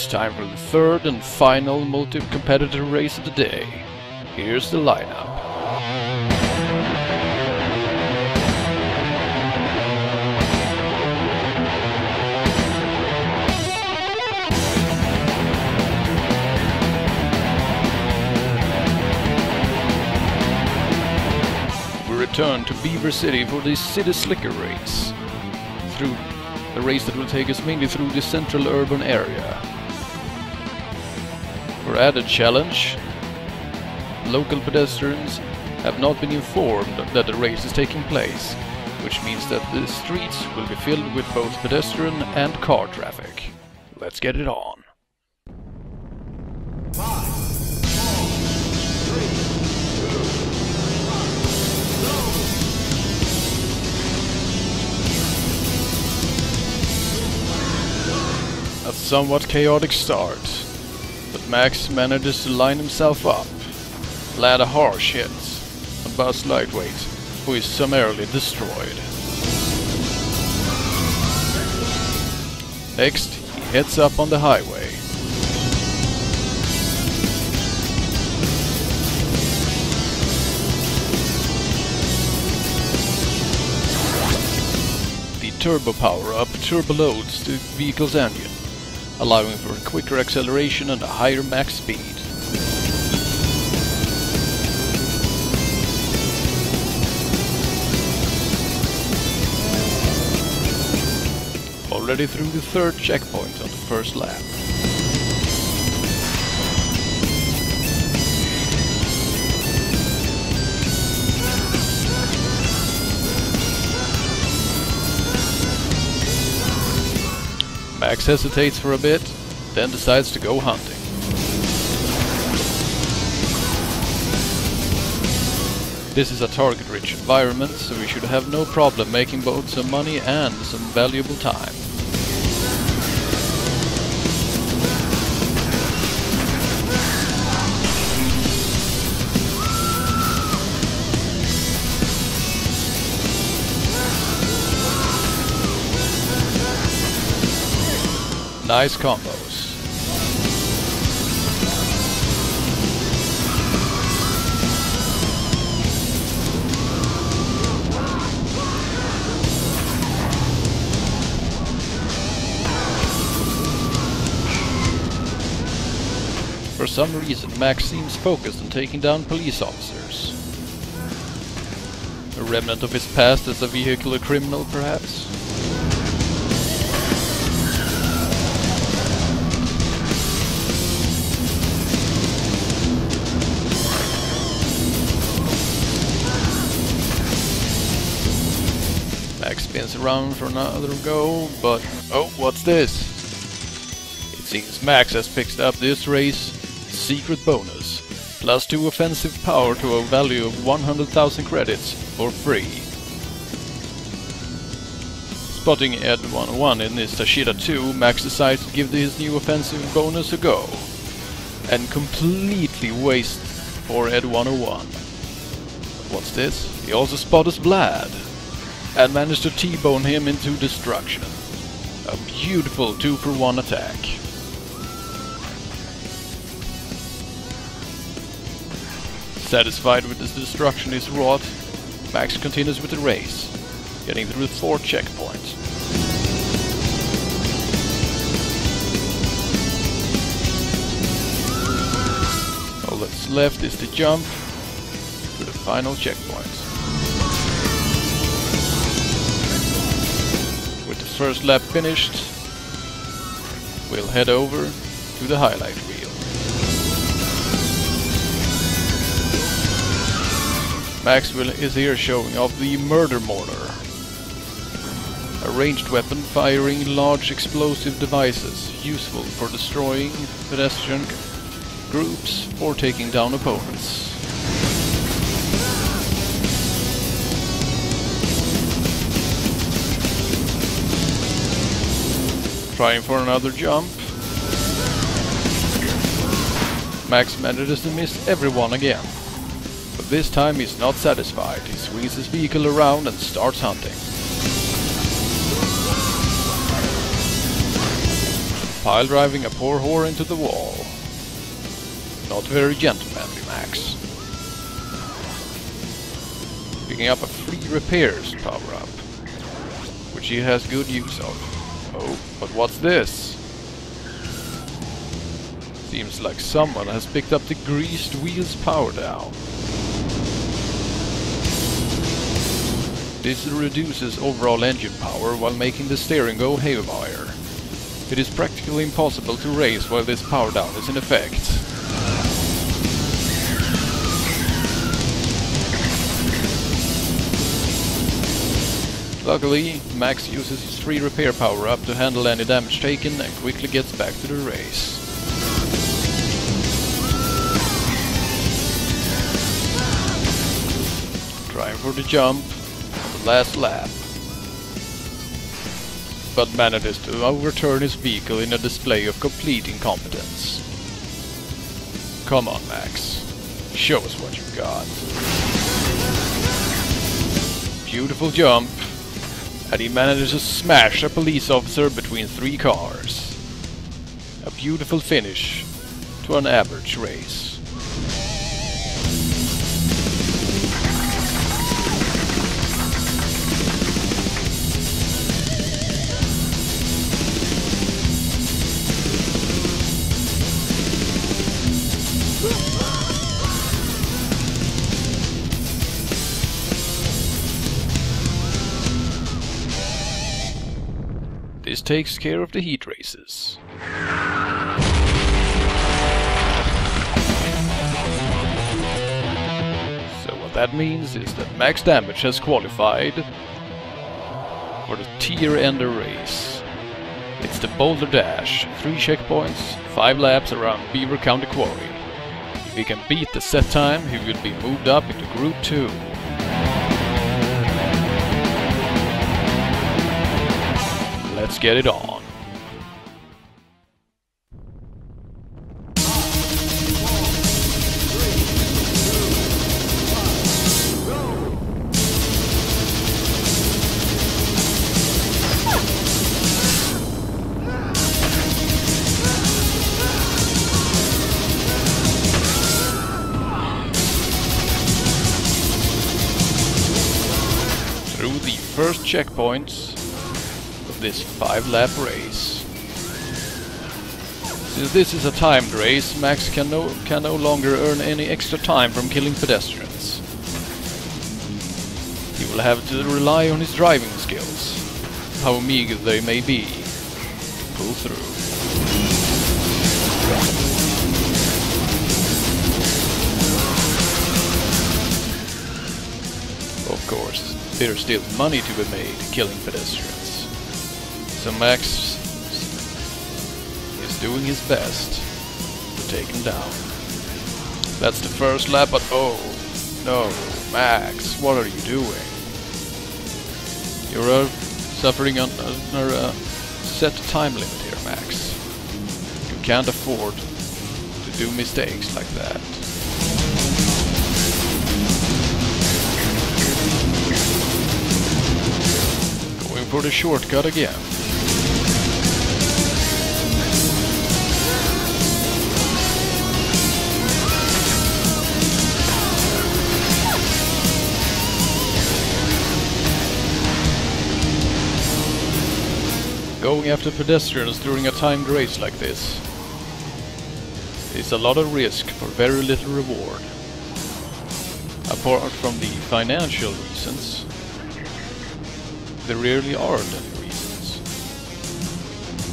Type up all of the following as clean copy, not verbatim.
It's time for the third and final multi-competitive race of the day. Here's the lineup. We return to Beaver City for the City Slicker race. Through a race that will take us mainly through the central urban area. For added challenge, local pedestrians have not been informed that the race is taking place, which means that the streets will be filled with both pedestrian and car traffic. Let's get it on. 5, 4, 3, 2, 1, go! A somewhat chaotic start, but Max manages to line himself up, land a harsh hit on Buzz Lightweight, who is summarily destroyed. Next, he heads up on the highway. The turbo power-up turboloads the vehicle's engine, allowing for a quicker acceleration and a higher max speed. Already through the third checkpoint on the first lap. Max hesitates for a bit, then decides to go hunting. This is a target-rich environment, so we should have no problem making both some money and some valuable time. Nice combos. For some reason, Max seems focused on taking down police officers. A remnant of his past as a vehicular criminal, perhaps? Max spins around for another go, but oh, what's this? It seems Max has picked up this race secret bonus, plus 2 offensive power to a value of 100,000 credits for free. Spotting Ed 101 in his Tashida 2, Max decides to give his new offensive bonus a go, and completely waste for Ed 101. What's this? He also spots Vlad, and managed to T-bone him into destruction. A beautiful 2-for-1 attack. Satisfied with this destruction is wrought, Max continues with the race, getting through the 4th checkpoint. All that's left is the jump to the final checkpoint. With the first lap finished, we'll head over to the highlight reel. Maxwell is here showing off the Murder Mortar, a ranged weapon firing large explosive devices, useful for destroying pedestrian groups or taking down opponents. Trying for another jump. Max manages to miss everyone again. But this time he's not satisfied. He swings his vehicle around and starts hunting. pile driving a poor whore into the wall. Not very gentlemanly, Max. Picking up a free repairs power-up, which he has good use of. Oh, but what's this? Seems like someone has picked up the greased wheels power down. This reduces overall engine power while making the steering go haywire. It is practically impossible to race while this power down is in effect. Luckily, Max uses his free repair power-up to handle any damage taken and quickly gets back to the race. Trying for the jump on the last lap, but manages to overturn his vehicle in a display of complete incompetence. Come on, Max. Show us what you've got. Beautiful jump. And he manages to smash a police officer between 3 cars. A beautiful finish to an average race. This takes care of the heat races. So what that means is that max damage has qualified for the tier ender race. It's the Boulder Dash, 3 checkpoints, 5 laps around Beaver County Quarry. If he can beat the set time, he will be moved up into Group 2. Let's get it on. Through the first checkpoints this 5-lap race. Since this is a timed race, Max can no longer earn any extra time from killing pedestrians. He will have to rely on his driving skills, how meager they may be, to pull through. Of course, there's still money to be made killing pedestrians. So Max is doing his best to take him down. That's the first lap, but oh no, Max, what are you doing? You're suffering under a set time limit here, Max. You can't afford to do mistakes like that. Going for the shortcut again. Going after pedestrians during a timed race like this is a lot of risk for very little reward. Apart from the financial reasons, there rarely are any reasons.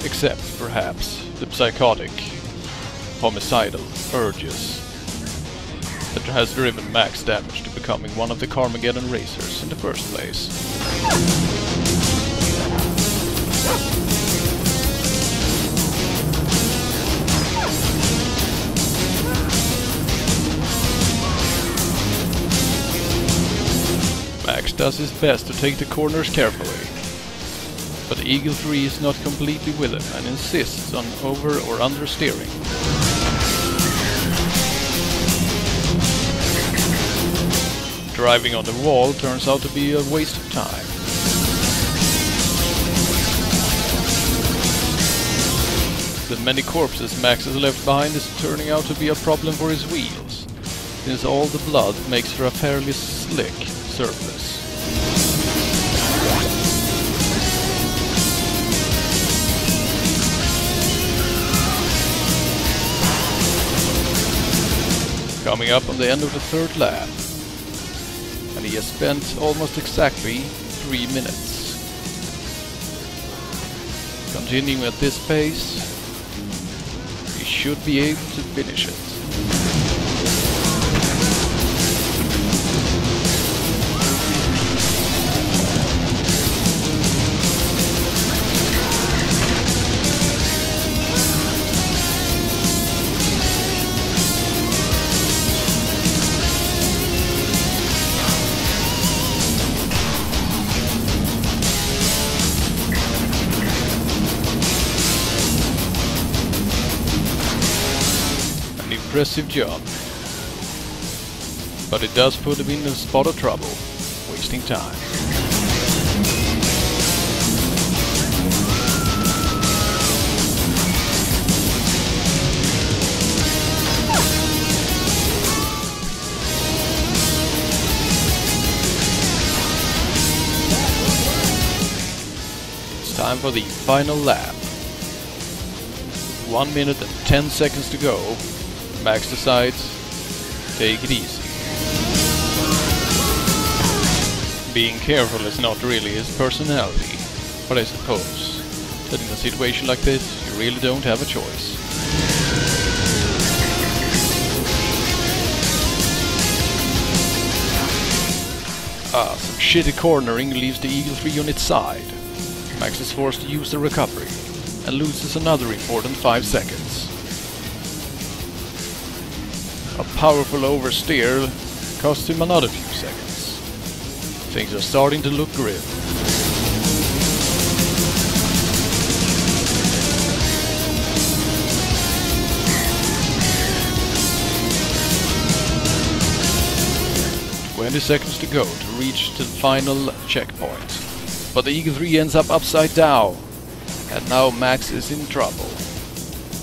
Except, perhaps, the psychotic, homicidal urges that has driven Max Damage to becoming one of the Carmageddon racers in the first place. Max does his best to take the corners carefully, but Eagle 3 is not completely with him and insists on over or understeering. Driving on the wall turns out to be a waste of time. The many corpses Max has left behind is turning out to be a problem for his wheels, since all the blood makes for a fairly slick surface. Coming up on the end of the third lap, and he has spent almost exactly 3 minutes. Continuing at this pace, he should be able to finish it. Impressive job, but it does put him in a spot of trouble, wasting time. It's time for the final lap. 1 minute and 10 seconds to go. Max decides, take it easy. Being careful is not really his personality, but I suppose that in a situation like this, you really don't have a choice. Some shitty cornering leaves the Eagle 3 on its side. Max is forced to use the recovery, and loses another important 5 seconds. A powerful oversteer cost him another few seconds. Things are starting to look grim. "20 seconds to go to reach the final checkpoint. But the Eagle 3 ends up upside down, and now Max is in trouble.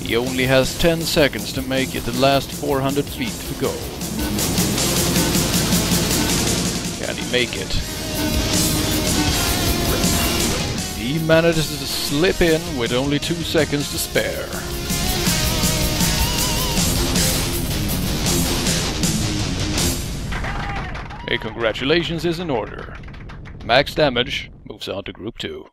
He only has 10 seconds to make it the last 400 feet to go. Can he make it? He manages to slip in with only 2 seconds to spare. A congratulations is in order. Max Damage moves on to Group 2.